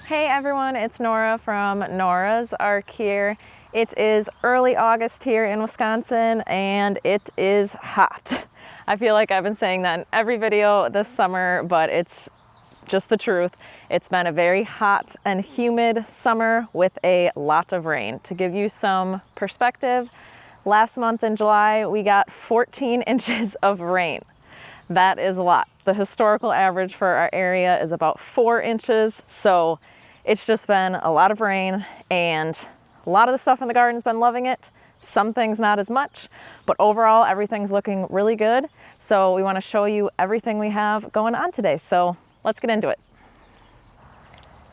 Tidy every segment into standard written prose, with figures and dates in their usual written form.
Hey everyone, it's Nora from Nora's Arc here. It is early August here in Wisconsin and it is hot. I feel like I've been saying that in every video this summer, but it's just the truth. It's been a very hot and humid summer with a lot of rain. To give you some perspective, last month in July we got 14 inches of rain. That is a lot. The historical average for our area is about 4 inches, so it's just been a lot of rain, and a lot of the stuff in the garden's been loving it. Some things not as much, but overall everything's looking really good. So we want to show you everything we have going on today. So let's get into it.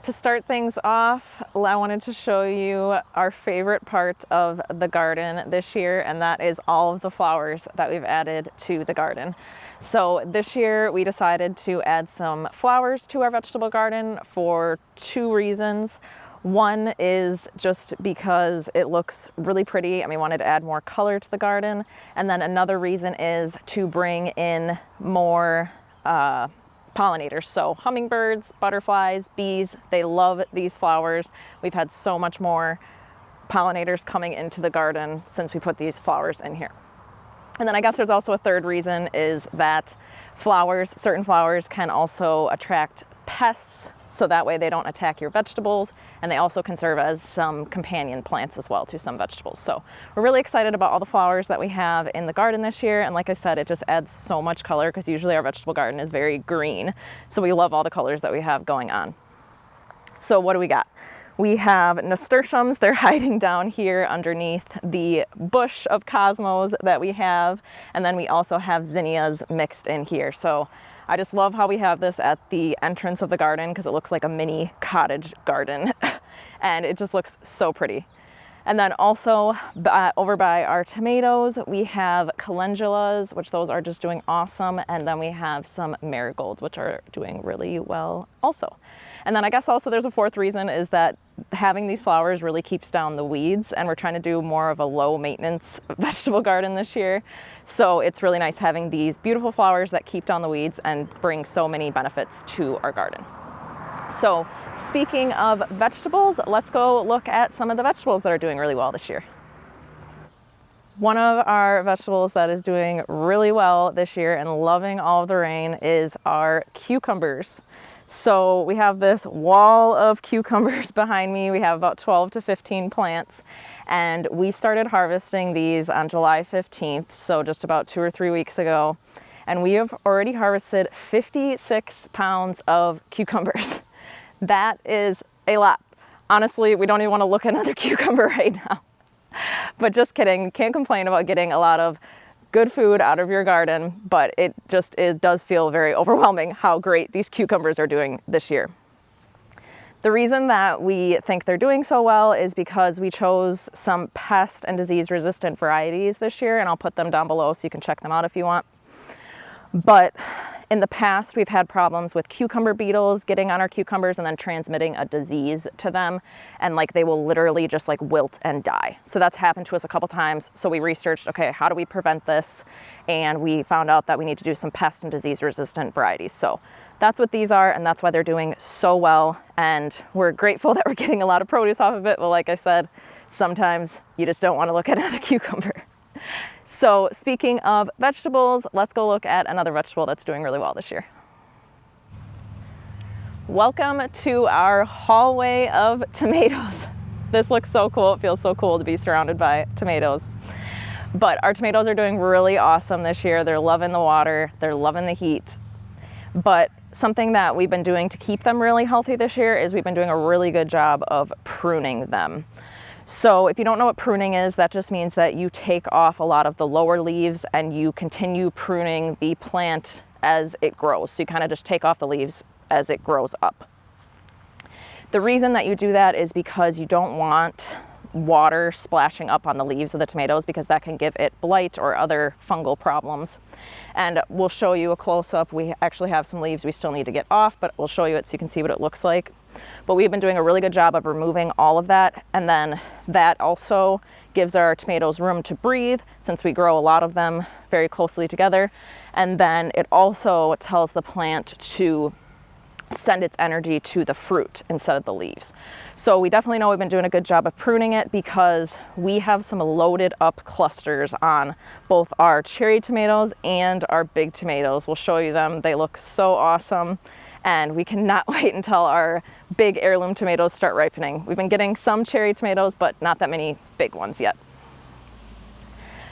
To start things off, I wanted to show you our favorite part of the garden this year, and that is all of the flowers that we've added to the garden. So this year we decided to add some flowers to our vegetable garden for two reasons. One is just because it looks really pretty and we wanted to add more color to the garden. And then another reason is to bring in more pollinators. So hummingbirds, butterflies, bees, they love these flowers. We've had so much more pollinators coming into the garden since we put these flowers in here. And then I guess there's also a third reason, is that flowers, certain flowers can also attract pests, so that way they don't attack your vegetables, and they also can serve as some companion plants as well to some vegetables. So we're really excited about all the flowers that we have in the garden this year, and like I said, it just adds so much color because usually our vegetable garden is very green, so we love all the colors that we have going on. So what do we got? We have nasturtiums. They're hiding down here underneath the bush of cosmos that we have. And then we also have zinnias mixed in here. So I just love how we have this at the entrance of the garden because it looks like a mini cottage garden and it just looks so pretty. And then also over by our tomatoes, we have calendulas, which those are just doing awesome. And then we have some marigolds, which are doing really well also. And then I guess also there's a fourth reason, is that having these flowers really keeps down the weeds, and we're trying to do more of a low maintenance vegetable garden this year. So it's really nice having these beautiful flowers that keep down the weeds and bring so many benefits to our garden. So speaking of vegetables, let's go look at some of the vegetables that are doing really well this year. One of our vegetables that is doing really well this year and loving all of the rain is our cucumbers. So we have this wall of cucumbers behind me. We have about 12 to 15 plants, and we started harvesting these on July 15th, so just about 2 or 3 weeks ago. And we have already harvested 56 pounds of cucumbers. That is a lot. Honestly, we don't even want to look at another cucumber right now. But just kidding, can't complain about getting a lot of good food out of your garden, but it does feel very overwhelming how great these cucumbers are doing this year. The reason that we think they're doing so well is because we chose some pest and disease resistant varieties this year, and I'll put them down below so you can check them out if you want. But in the past, we've had problems with cucumber beetles getting on our cucumbers and then transmitting a disease to them. And like they will literally just like wilt and die. So that's happened to us a couple times. So we researched, okay, how do we prevent this? And we found out that we need to do some pest and disease resistant varieties. So that's what these are, and that's why they're doing so well. And we're grateful that we're getting a lot of produce off of it. But like I said, sometimes you just don't want to look at another cucumber. So speaking of vegetables, let's go look at another vegetable that's doing really well this year. Welcome to our hallway of tomatoes. This looks so cool. It feels so cool to be surrounded by tomatoes. But our tomatoes are doing really awesome this year. They're loving the water, they're loving the heat. But something that we've been doing to keep them really healthy this year is we've been doing a really good job of pruning them. So if you don't know what pruning is, that just means that you take off a lot of the lower leaves and you continue pruning the plant as it grows. So you kind of just take off the leaves as it grows up. The reason that you do that is because you don't want water splashing up on the leaves of the tomatoes, because that can give it blight or other fungal problems. And we'll show you a close-up. We actually have some leaves we still need to get off, but we'll show you it so you can see what it looks like. But we've been doing a really good job of removing all of that, and then that also gives our tomatoes room to breathe, since we grow a lot of them very closely together. And then it also tells the plant to send its energy to the fruit instead of the leaves. So we definitely know we've been doing a good job of pruning it because we have some loaded up clusters on both our cherry tomatoes and our big tomatoes. We'll show you them. They look so awesome, and we cannot wait until our big heirloom tomatoes start ripening. We've been getting some cherry tomatoes, but not that many big ones yet.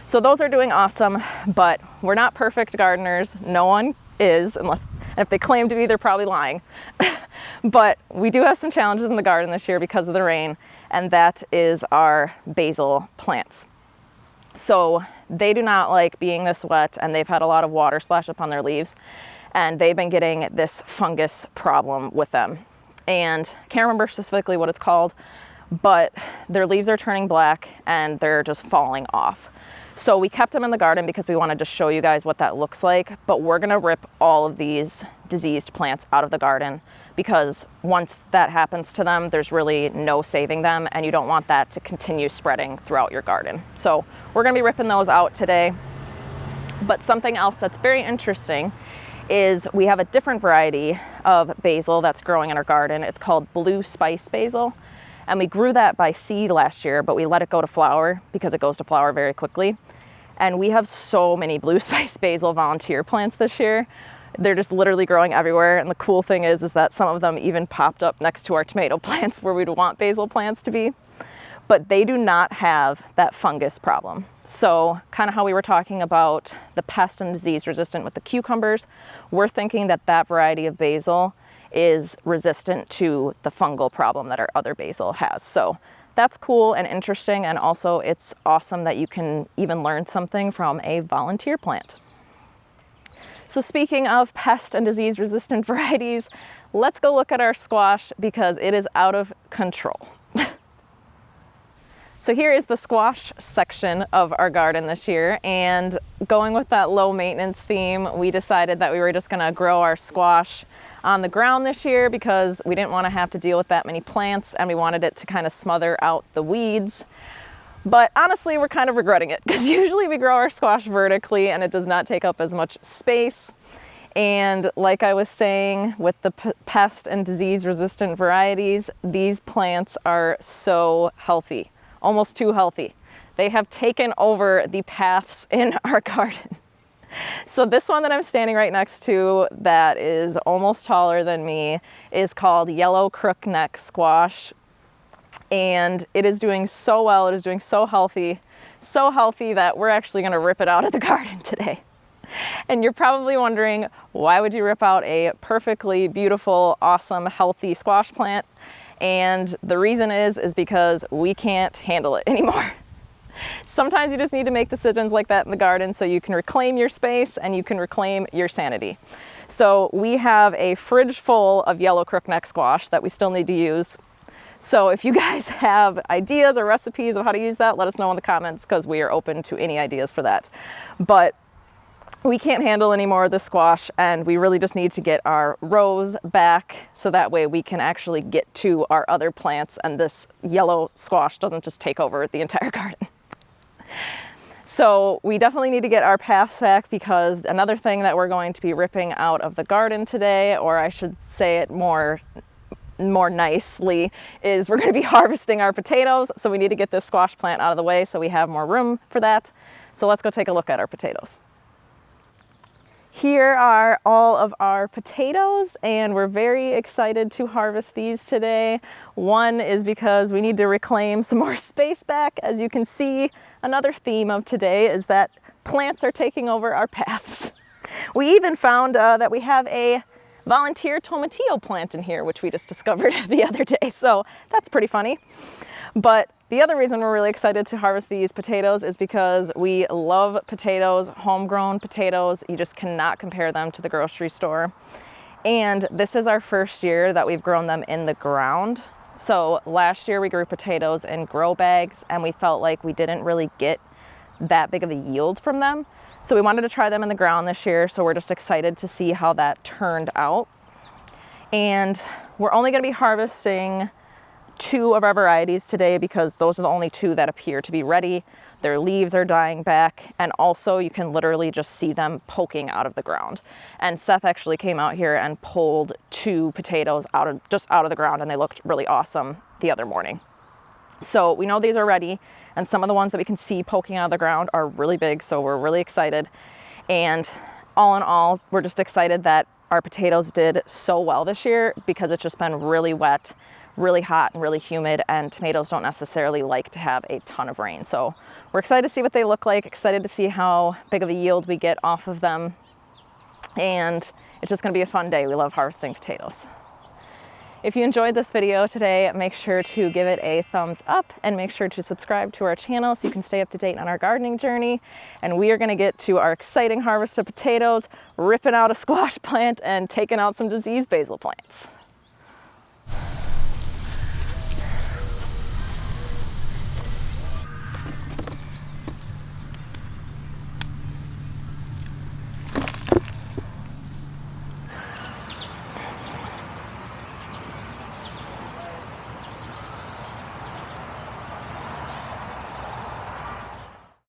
So those are doing awesome, but we're not perfect gardeners. No one is, unless, if they claim to be, they're probably lying. But we do have some challenges in the garden this year because of the rain, and that is our basil plants. So they do not like being this wet, and they've had a lot of water splash up on their leaves, and they've been getting this fungus problem with them. And I can't remember specifically what it's called, but their leaves are turning black and they're just falling off. So we kept them in the garden because we wanted to show you guys what that looks like, but we're gonna rip all of these diseased plants out of the garden because once that happens to them, there's really no saving them, and you don't want that to continue spreading throughout your garden. So we're gonna be ripping those out today. But something else that's very interesting is we have a different variety of basil that's growing in our garden. It's called blue spice basil. And we grew that by seed last year, but we let it go to flower because it goes to flower very quickly. And we have so many blue spice basil volunteer plants this year. They're just literally growing everywhere. And the cool thing is that some of them even popped up next to our tomato plants where we'd want basil plants to be. But they do not have that fungus problem. So kind of how we were talking about the pest and disease resistant with the cucumbers, we're thinking that that variety of basil is resistant to the fungal problem that our other basil has. So that's cool and interesting, and also it's awesome that you can even learn something from a volunteer plant. So speaking of pest and disease resistant varieties, let's go look at our squash because it is out of control. So here is the squash section of our garden this year, and going with that low maintenance theme, we decided that we were just gonna grow our squash on the ground this year because we didn't want to have to deal with that many plants, and we wanted it to kind of smother out the weeds. But honestly, we're kind of regretting it because usually we grow our squash vertically and it does not take up as much space. And like I was saying, with the pest and disease resistant varieties, these plants are so healthy, almost too healthy. They have taken over the paths in our garden. So this one that I'm standing right next to that is almost taller than me is called yellow crookneck squash. And it is doing so well. It is doing so healthy that we're actually going to rip it out of the garden today. And you're probably wondering, why would you rip out a perfectly beautiful, awesome, healthy squash plant? And the reason is because we can't handle it anymore. Sometimes you just need to make decisions like that in the garden so you can reclaim your space and you can reclaim your sanity. So we have a fridge full of yellow crookneck squash that we still need to use. So if you guys have ideas or recipes of how to use that, let us know in the comments because we are open to any ideas for that. But we can't handle any more of the squash, and we really just need to get our rows back so that way we can actually get to our other plants and this yellow squash doesn't just take over the entire garden. So we definitely need to get our paths back because another thing that we're going to be ripping out of the garden today, or I should say it more nicely, is we're going to be harvesting our potatoes. So we need to get this squash plant out of the way so we have more room for that. So let's go take a look at our potatoes. Here are all of our potatoes, and we're very excited to harvest these today. One is because we need to reclaim some more space back. As you can see, another theme of today is that plants are taking over our paths. We even found that we have a volunteer tomatillo plant in here, which we just discovered the other day, so that's pretty funny. But the other reason we're really excited to harvest these potatoes is because we love potatoes, homegrown potatoes. You just cannot compare them to the grocery store. And this is our first year that we've grown them in the ground. So last year we grew potatoes in grow bags and we felt like we didn't really get that big of a yield from them. So we wanted to try them in the ground this year. So we're just excited to see how that turned out. And we're only going to be harvesting 2 of our varieties today because those are the only 2 that appear to be ready. Their leaves are dying back, and also you can literally just see them poking out of the ground. And Seth actually came out here and pulled 2 potatoes just out of the ground, and they looked really awesome the other morning. So we know these are ready, and some of the ones that we can see poking out of the ground are really big, so we're really excited. And all in all, we're just excited that our potatoes did so well this year because it's just been really wet, really hot, and really humid, and tomatoes don't necessarily like to have a ton of rain. So we're excited to see what they look like, excited to see how big of a yield we get off of them, and it's just gonna be a fun day. We love harvesting potatoes. If you enjoyed this video today, make sure to give it a thumbs up and make sure to subscribe to our channel so you can stay up to date on our gardening journey. And we are gonna get to our exciting harvest of potatoes, ripping out a squash plant and taking out some disease basil plants.